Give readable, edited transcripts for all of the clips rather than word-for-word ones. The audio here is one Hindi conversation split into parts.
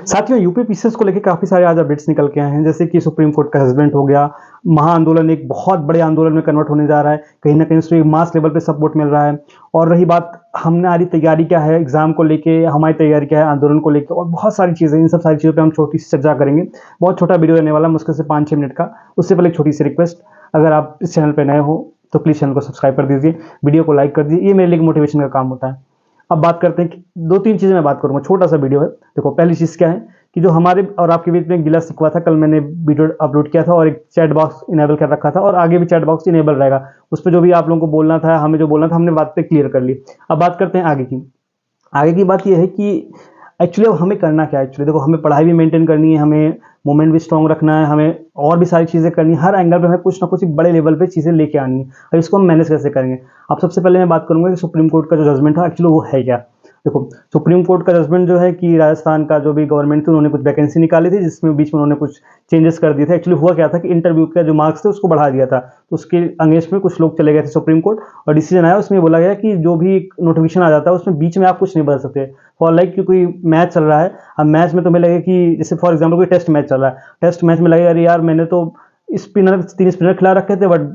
साथियों, यूपी पीसीएस को लेके काफ़ी सारे आज अपडेट्स निकल के आए हैं, जैसे कि सुप्रीम कोर्ट का जजमेंट हो गया, महाआंदोलन एक बहुत बड़े आंदोलन में कन्वर्ट होने जा रहा है, कहीं न कहीं उसमें मास लेवल पे सपोर्ट मिल रहा है। और रही बात हमारी तैयारी क्या है एग्ज़ाम को लेके, हमारी तैयारी क्या है आंदोलन को लेके और बहुत सारी चीज़ें, इन सब सारी चीज़ों पे हम छोटी-सी चर्चा करेंगे। बहुत छोटा वीडियो रहने वाला है, मुश्किल से 5-6 मिनट का। उससे पहले एक छोटी-सी रिक्वेस्ट, अगर आप इस चैनल पे नए हो, तो प्लीज़ चैनल को सब्सक्राइब कर दीजिए, वीडियो को लाइक कर दीजिए, ये मेरे लिए एक मोटिवेशन का काम होता है। अब बात करते हैं कि 2-3 चीज़ें मैं बात करूँगा, छोटा-सा वीडियो है। देखो, पहली चीज़ क्या है कि जो हमारे और आपके बीच में एक गिला शिकवा था, कल मैंने वीडियो अपलोड किया था और एक चैट बॉक्स इनेबल कर रखा था और आगे भी चैट बॉक्स इनेबल रहेगा। उस पे जो भी आप लोगों को बोलना था, हमें जो बोलना था, हमने बात पे क्लियर कर ली। अब बात करते हैं आगे की। आगे की बात ये है कि एक्चुअली अब हमें करना क्या है। एक्चुअली देखो, हमें पढ़ाई भी मेंटेन करनी है, हमें मोमेंट भी स्ट्रॉन्ग रखना है, हमें और भी सारी चीज़ें करनी है। हर एंगल पे हमें कुछ ना कुछ एक बड़े लेवल पे चीज़ें लेके आनी है और इसको हम मैनेज कैसे करेंगे। अब सबसे पहले मैं बात करूँगा कि सुप्रीम कोर्ट का जो जजमेंट था एक्चुअली वो है क्या। देखो, सुप्रीम कोर्ट का जजमेंट जो है कि राजस्थान का जो भी गवर्नमेंट थी, उन्होंने कुछ वैकेंसी निकाली थी, जिसमें बीच में उन्होंने कुछ चेंजेस कर दिए थे। एक्चुअली हुआ क्या था कि इंटरव्यू के जो मार्क्स थे उसको बढ़ा दिया था, तो उसके अगेंस्ट में कुछ लोग चले गए थे सुप्रीम कोर्ट और डिसीजन आया, उसमें बोला गया कि जो भी नोटिफिकेशन आ जाता है उसमें बीच में आप कुछ नहीं बदल सकते। फॉर लाइक कि कोई मैच चल रहा है, अब मैच में तुम्हें लगे कि जैसे फॉर एग्जाम्पल कोई टेस्ट मैच चल रहा है, टेस्ट मैच में लगे अरे यार मैंने तो स्पिनर 3 स्पिनर खिला रखे थे, बट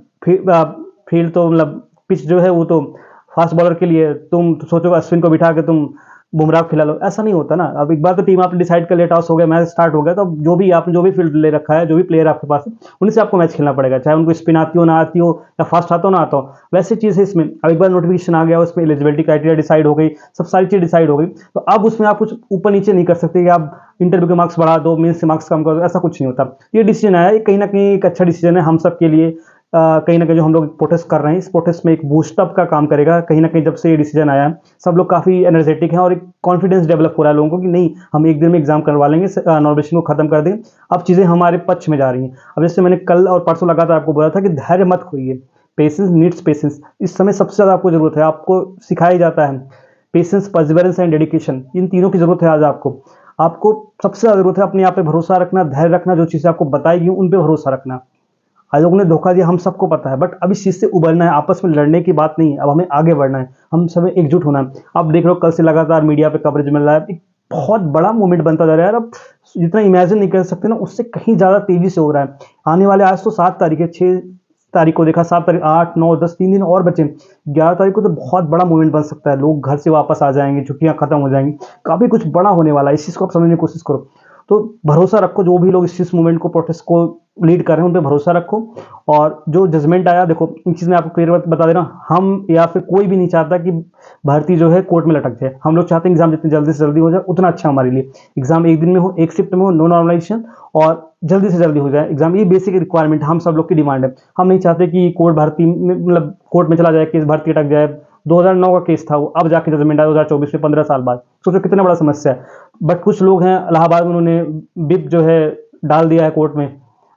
फील्ड तो मतलब पिच जो है वो तो फास्ट बॉलर के लिए, तुम सोचो अश्विन को बिठा के तुम बुमराह को खिला लो, ऐसा नहीं होता ना। अब एक बार तो टीम आपने डिसाइड कर लिया, टॉस हो गया, मैच स्टार्ट हो गया, तो अब जो भी आपने जो भी फील्ड ले रखा है, जो भी प्लेयर आपके पास है, उन्हीं से आपको मैच खेलना पड़ेगा, चाहे उनको स्पिन आती हो ना आती हो या फास्ट आता हो ना आता हो। वैसे चीज़ है इसमें। अब एक बार नोटिफिकेशन आ गया, उसमें एलिजिबिलिटी क्राइटेरिया डिसाइड हो गई, सब सारी चीज़ डिसाइड हो गई, तो अब उसमें आप कुछ ऊपर नीचे नहीं कर सकते कि आप इंटरव्यू के मार्क्स बढ़ा दो, मेंस से मार्क्स कम कर दो, ऐसा कुछ नहीं होता। ये डिसीजन आया, ये कहीं ना कहीं एक अच्छा डिसीजन है हम सब के लिए। कहीं ना कहीं जो हम लोग प्रोटेस्ट कर रहे हैं, इस प्रोटेस्ट में एक बूस्टअप का काम करेगा। कहीं ना कहीं जब से ये डिसीजन आया है, सब लोग काफ़ी एनर्जेटिक हैं और एक कॉन्फिडेंस डेवलप हो रहा है लोगों को कि नहीं, हम एक दिन में एग्जाम करवा लेंगे, नॉर्मेशन को खत्म कर देंगे, अब चीज़ें हमारे पक्ष में जा रही हैं। अब जैसे मैंने कल और परसों लगातार आपको बोला था कि धैर्य मत खोइए, पेशेंस नीड्स पेशेंस। इस समय सबसे ज़्यादा आपको ज़रूरत है, आपको सिखाया जाता है पेशेंस, परसिवरेंस एंड डेडिकेशन, इन तीनों की ज़रूरत है आज आपको। आपको सबसे ज़्यादा ज़रूरत है अपने आप पे भरोसा रखना, धैर्य रखना, जो चीज़ें आपको बताई गई उन पे भरोसा रखना। आयोग ने धोखा दिया, हम सबको पता है, बट अब इस चीज़ से उबरना है, आपस में लड़ने की बात नहीं है, अब हमें आगे बढ़ना है, हम सब एकजुट होना है। अब देख लो, कल से लगातार मीडिया पे कवरेज मिल रहा है, एक बहुत बड़ा मूवमेंट बनता जा रहा है यार। अब जितना इमेजिन नहीं कर सकते ना, उससे कहीं ज़्यादा तेज़ी से हो रहा है। आने वाले, आज तो 7 तारीख है, 6 तारीख को देखा, 7 तारीख, 8, 9, 10, 3 दिन और बचे। 11 तारीख को तो बहुत बड़ा मूवमेंट बन सकता है, लोग घर से वापस आ जाएंगे, छुट्टियाँ खत्म हो जाएंगी, काफ़ी कुछ बड़ा होने वाला है। इस चीज़ को आप समझने की कोशिश करो। तो भरोसा रखो, जो भी लोग इस मूवमेंट को, प्रोटेस्ट को लीड कर रहे हैं, उन पे भरोसा रखो। और जो जजमेंट आया, देखो इन चीज़ में आपको क्लियर बता देना, हम या फिर कोई भी नहीं चाहता कि भर्ती जो है कोर्ट में लटक जाए। हम लोग चाहते हैं एग्जाम जितनी जल्दी से जल्दी हो जाए उतना अच्छा हमारे लिए। एग्जाम एक दिन में हो, एक शिफ्ट में हो, नो नॉर्मलाइजेशन, और जल्दी से जल्दी हो जाए एग्जाम, ये बेसिक रिक्वायरमेंट हम सब लोग की डिमांड है। हम नहीं चाहते कि कोर्ट भर्ती में, मतलब कोर्ट में चला जाए केस, भर्ती अटक जाए। 2009 का केस था वो, अब जाके जजमेंट आया 2024 में, 15 साल बाद। सोचो कितना बड़ा समस्या है। बट कुछ लोग हैं इलाहाबाद में, उन्होंने बिप जो है डाल दिया है कोर्ट में,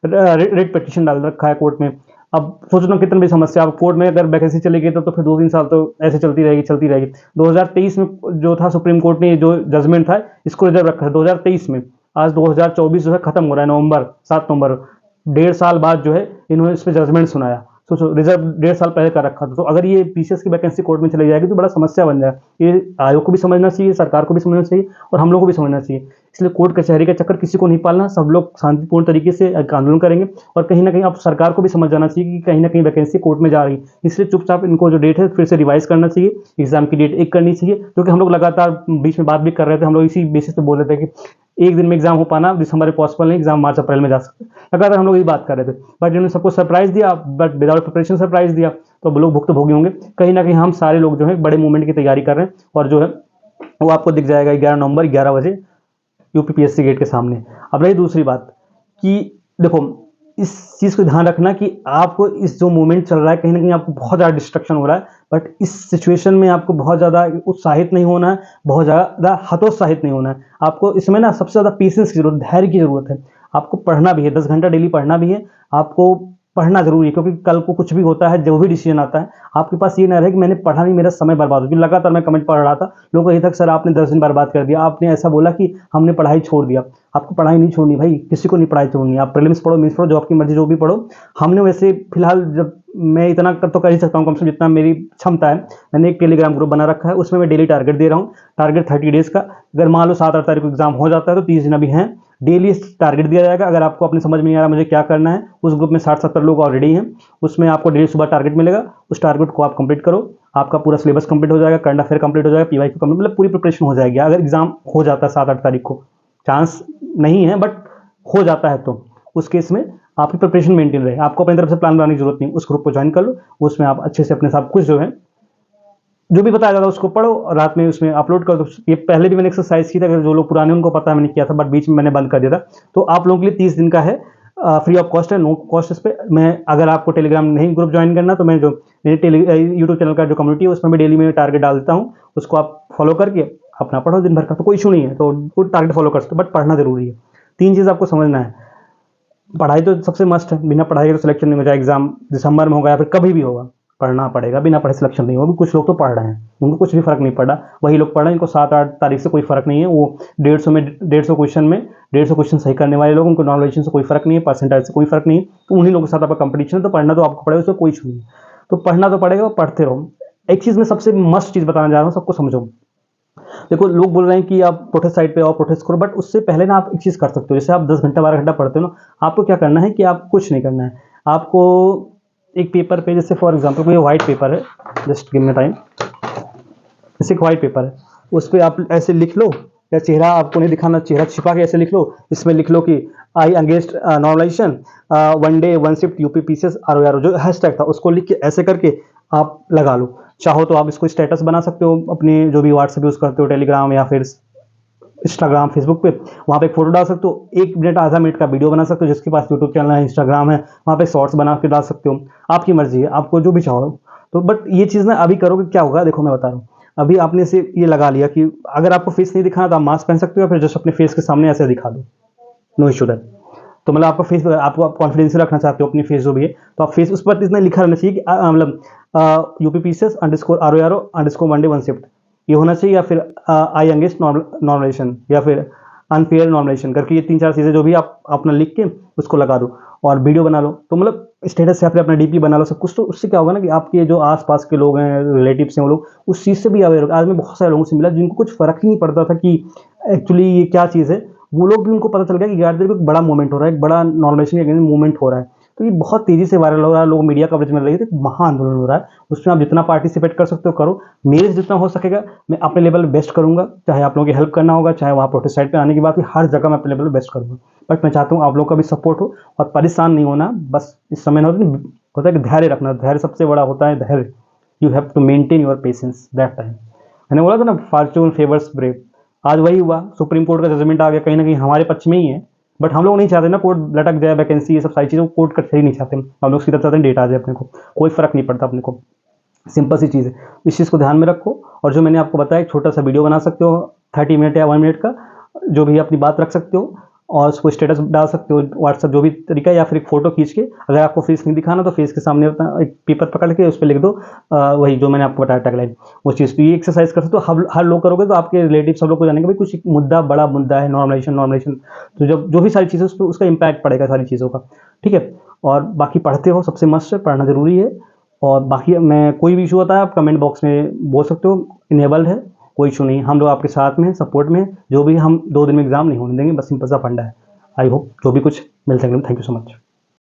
रेड पिटीशन डाल रखा है कोर्ट में। अब सोचो ना कितनी बड़ी समस्या। अब कोर्ट में अगर वैकेंसी चली गई तो फिर 2-3 साल तो ऐसे चलती रहेगी चलती रहेगी। 2023 में जो था, सुप्रीम कोर्ट ने जो जजमेंट था इसको रिजर्व रखा था 2023 में। आज 2024 जो है खत्म हो रहा है, नवंबर, 7 नवंबर, 1.5 साल बाद जो है इन्होंने इस पर जजमेंट सुनाया। सोचो, रिजर्व 1.5 साल पहले कर रखा था। तो अगर ये पीसीएस की वैकेंसी कोर्ट में चली जाएगी तो बड़ा समस्या बन जाए। ये आयोग को भी समझना चाहिए, सरकार को भी समझना चाहिए और हम लोग को भी समझना चाहिए। इसलिए कोर्ट कचहरी का चक्कर किसी को नहीं पालना, सब लोग शांतिपूर्ण तरीके से आंदोलन करेंगे। और कहीं ना कहीं अब सरकार को भी समझ जाना चाहिए कि कहीं ना कहीं वैकेंसी कोर्ट में जा रही है, इसलिए चुपचाप इनको जो डेट है फिर से रिवाइज करना चाहिए, एग्जाम की डेट एक करनी चाहिए। क्योंकि हम लोग लगातार बीच में बात भी कर रहे थे, हम लोग इसी बेसिस पे बोल रहे थे कि एक दिन में एग्जाम हो पाना दिसंबर में पॉसिबल नहीं, एग्जाम मार्च अप्रैल में जा सकते। लगातार हम लोग यही बात कर रहे थे, बट इन्होंने सबको सरप्राइज दिया, बट विदाउट प्रिपरेशन सरप्राइज दिया, तो अब लोग भुक्तभोगी होंगे। कहीं ना कहीं हम सारे लोग जो है बड़े मूवमेंट की तैयारी कर रहे हैं और जो है वो आपको दिख जाएगा 11 नवंबर 11 बजे यूपीपीएससी गेट के सामने। अब रही दूसरी बात कि देखो, इस चीज़ को ध्यान रखना कि आपको इस जो मूवमेंट चल रहा है, कहीं ना कहीं आपको बहुत ज़्यादा डिस्ट्रक्शन हो रहा है, बट इस सिचुएशन में आपको बहुत ज़्यादा उत्साहित नहीं होना है, बहुत ज़्यादा हतोत्साहित नहीं होना है। आपको इसमें ना सबसे ज़्यादा पेशेंस की जरूरत, धैर्य की जरूरत है। आपको पढ़ना भी है, 10 घंटा डेली पढ़ना भी है, आपको पढ़ना जरूरी है। क्योंकि कल को कुछ भी होता है, जो भी डिसीजन आता है, आपके पास ये ना रहे कि मैंने पढ़ा नहीं, मेरा समय बर्बाद हो गया। लगातार मैं कमेंट पढ़ रहा था, लोगों को तक सर आपने 10 दिन बर्बाद कर दिया, आपने ऐसा बोला कि हमने पढ़ाई छोड़ दिया। आपको पढ़ाई नहीं छोड़नी भाई, किसी को नहीं पढ़ाई छोड़नी। आप प्रीलिम्स पढ़ो, मेंस पढ़ो, जो आपकी मर्जी, जो भी पढ़ो। हमने वैसे फिलहाल जब मैं इतना तो कर ही सकता हूँ, कम से कम जितना मेरी क्षमता है। मैंने एक टेलीग्राम ग्रुप बना रखा है, उसमें मैं डेली टारगेट दे रहा हूँ, टारगेट 30 डेज़ का। अगर मान लो 7-8 तारीख को एग्जाम हो जाता है तो 30 दिन अभी हैं, डेली टारगेट दिया जाएगा। अगर आपको अपनी समझ में नहीं आ रहा मुझे क्या करना है, उस ग्रुप में 60-70 लोग ऑलरेडी हैं, उसमें आपको डेली सुबह टारगेट मिलेगा, उस टारगेट को आप कंप्लीट करो, आपका पूरा सिलेबस कंप्लीट हो जाएगा, करंट अफेयर कंप्लीट हो जाएगा, पीवाईक्यू कंप्लीट, मतलब पूरी प्रिपरेशन हो जाएगी। अगर एग्जाम हो जाता है 7-8 तारीख को, चांस नहीं है बट हो जाता है, तो उस केस में आपकी प्रिपरेशन मेंटेन रहे, आपको अपनी तरफ से प्लान बनाने की जरूरत नहीं। उस ग्रुप को ज्वाइन कर लो, उसमें आप अच्छे से अपने सब कुछ जो है, जो भी बताया जाता है उसको पढ़ो और रात में उसमें अपलोड कर दो। ये पहले भी मैंने एक्सरसाइज की था, अगर जो लोग पुराने उनको पता है मैंने किया था, बट बीच में मैंने बंद कर दिया था। तो आप लोगों के लिए 30 दिन का है, फ्री ऑफ कॉस्ट है, नो कॉस्ट इस पे। मैं अगर आपको टेलीग्राम नहीं ग्रुप ज्वाइन करना तो मैं जो मेरे यूट्यूब चैनल का जो कम्युनिटी है उसमें भी डेली में टारगेट डाल देता हूँ, उसको आप फॉलो करके अपना पढ़ो दिन भर का, तो कोई इशू नहीं है। तो वो टारगेट फॉलो कर सकते हो, बट पढ़ना जरूरी है। 3 चीज़ आपको समझना है, पढ़ाई तो सबसे मस्ट है, बिना पढ़ाई के तो सिलेक्शन नहीं हो जाए। एग्जाम दिसंबर में होगा या फिर कभी भी होगा, पढ़ना पड़ेगा, बिना पढ़े सिलेक्शन नहीं होगा। कुछ लोग तो पढ़ रहे हैं, उनको कुछ भी फर्क नहीं पड़ रहा, वही लोग पढ़ रहे हैं, इनको 7-8 तारीख से कोई फर्क नहीं है। वो 150 क्वेश्चन में 150 क्वेश्चन सही करने वाले लोग, उनको नॉलेज से कोई फर्क नहीं है, परसेंटेज से कोई फर्क नहीं है, तो उन्हीं लोगों के साथ आपका कंपटीशन है। तो पढ़ना तो आपको पड़ेगा, उसमें कोई इशू नहीं है, तो पढ़ना तो पड़ेगा, पढ़ते रहो। एक चीज़ मैं सबसे मस्ट चीज़ बताना जा रहा हूँ, सबको समझो। देखो लोग बोल रहे हैं कि आप प्रोटेस्ट साइट पे आओ, प्रोटेस्ट करो, बट उससे पहले ना आप एक चीज़ कर सकते हो। जैसे आप 10 घंटा 12 घंटा पढ़ते हो ना, आपको क्या करना है कि आप कुछ नहीं करना है, आपको एक पेपर पे, जैसे फॉर एग्जांपल कोई व्हाइट पेपर है, जस्ट गिव मी टाइम, जैसे एक व्हाइट पेपर है, उस पर आप ऐसे लिख लो, या चेहरा आपको नहीं दिखाना, चेहरा छिपा के ऐसे लिख लो, इसमें लिख लो कि I against normalisation, one day one shift UP PCS R, जो हैशटैग था उसको लिख के ऐसे करके आप लगा लो। चाहो तो आप इसको स्टेटस बना सकते हो, अपने जो भी व्हाट्सएप यूज़ करते हो, टेलीग्राम या फिर इंस्टाग्राम फेसबुक पे, वहाँ पे एक फोटो डाल सकते हो। 1 मिनट आधा मिनट का वीडियो बना सकते हो, जिसके पास यूट्यूब चैनल है, इंस्टाग्राम है, वहाँ पे शॉर्ट्स बना के डाल सकते हो। आपकी मर्जी है, आपको जो भी चाहो। तो बट ये चीज़ ना अभी करोगे क्या होगा, देखो मैं बता रहा हूँ। अभी आपने से ये लगा लिया कि अगर आपको फेस नहीं दिखाना तो आप मास्क पहन सकते हो, या फिर जस्ट अपने फेस के सामने ऐसे दिखा दो, नो इशू दैट। तो मतलब आपका फेस, आपको आप कॉन्फिडेंशियल रखना चाहते हो अपनी फेस जो भी है, तो आप फेस उस पर इतना लिखा रहना चाहिए कि मतलब UPPCS_RORO_1 डे 1 शिफ्ट, ये होना चाहिए। या फिर आई अगेंस्ट नॉर्मलाइजेशन, या फिर अनफेयर नॉर्मलाइजेशन करके, ये 3-4 चीज़ें जो भी आप अपना लिख के उसको लगा दो और वीडियो बना लो। तो मतलब स्टेटस या फिर अपना डीपी बना लो सब कुछ। तो उससे क्या होगा ना कि आपके जो आसपास के लोग हैं, रिलेटिव्स हैं, वो लोग उस चीज़ से भी अवेयर होगा। आज मैं बहुत सारे लोगों से मिला जिनको कुछ फ़र्क ही नहीं पड़ता था कि एक्चुअली ये क्या चीज़ है, वो लोग भी, उनको पता चल गया कि यार देखो एक बड़ा मूवमेंट हो रहा है, एक बड़ा नॉर्मलाइजेशन के अगेंस्ट मूवमेंट हो रहा है। तो ये बहुत तेज़ी से वायरल हो रहा है, लोग मीडिया कवरेज में लगे थे, महा आंदोलन हो रहा है। उसमें आप जितना पार्टिसिपेट कर सकते हो करो, मेरे से जितना हो सकेगा मैं अपने लेवल पे बेस्ट करूँगा। चाहे आप लोगों की हेल्प करना होगा, चाहे वहाँ प्रोटेस्ट साइड पे आने के बाद भी, हर जगह मैं अपने लेवल पे बेस्ट करूँगा। बट मैं चाहता हूँ आप लोगों का भी सपोर्ट हो और परेशान नहीं होना। बस इस समय होता है कि धैर्य रखना, धैर्य सबसे बड़ा होता है, धैर्य। You have to maintain your patience that time. मैंने बोला था ना, फॉर्च्यून फेवर्स ब्रेव, आज वही हुआ। सुप्रीम कोर्ट का जजमेंट आ गया, कहीं ना कहीं हमारे पक्ष में ही है। बट हम लोग नहीं चाहते ना कोर्ट लटक जाए, वैकेंसी, ये सब सारी चीज़ें कोर्ट का सही नहीं चाहते। हम लोग सीधा चाहते हैं डेटा आ जाए अपने को, कोई फर्क नहीं पड़ता अपने को। सिंपल सी चीज़ है, इस चीज़ को ध्यान में रखो। और जो मैंने आपको बताया, एक छोटा सा वीडियो बना सकते हो 30 मिनट या 1 मिनट का, जो भी अपनी बात रख सकते हो और उसको स्टेटस डाल सकते हो, व्हाट्सअप जो भी तरीका है, या फिर एक फोटो खींच के, अगर आपको फेस नहीं दिखाना तो फेस के सामने अपना एक पेपर पकड़ के उस पर लिख दो वही जो मैंने आपको बताया टैगलाइन, उस चीज़ पे ये एक्सरसाइज कर सकते हो। हर लोग करोगे तो आपके रिलेटिव सब लोग को जानेंगे भाई कुछ मुद्दा, बड़ा मुद्दा है नॉर्मलाइजेशन। तो जब जो भी सारी चीज़ें, उस पर उसका इम्पैक्ट पड़ेगा सारी चीज़ों का, ठीक है। और बाकी पढ़ते हो, सबसे मस्ट है, पढ़ना जरूरी है। और बाकी मैं कोई भी इशू होता है आप कमेंट बॉक्स में बोल सकते हो, इनेबल्ड है, कोई इशू नहीं। हम लोग आपके साथ में, सपोर्ट में, जो भी हम 2 दिन में एग्जाम नहीं होने देंगे, बस सिंपल सा फंडा है। आई होप जो भी कुछ मिल सके। Thank you so much.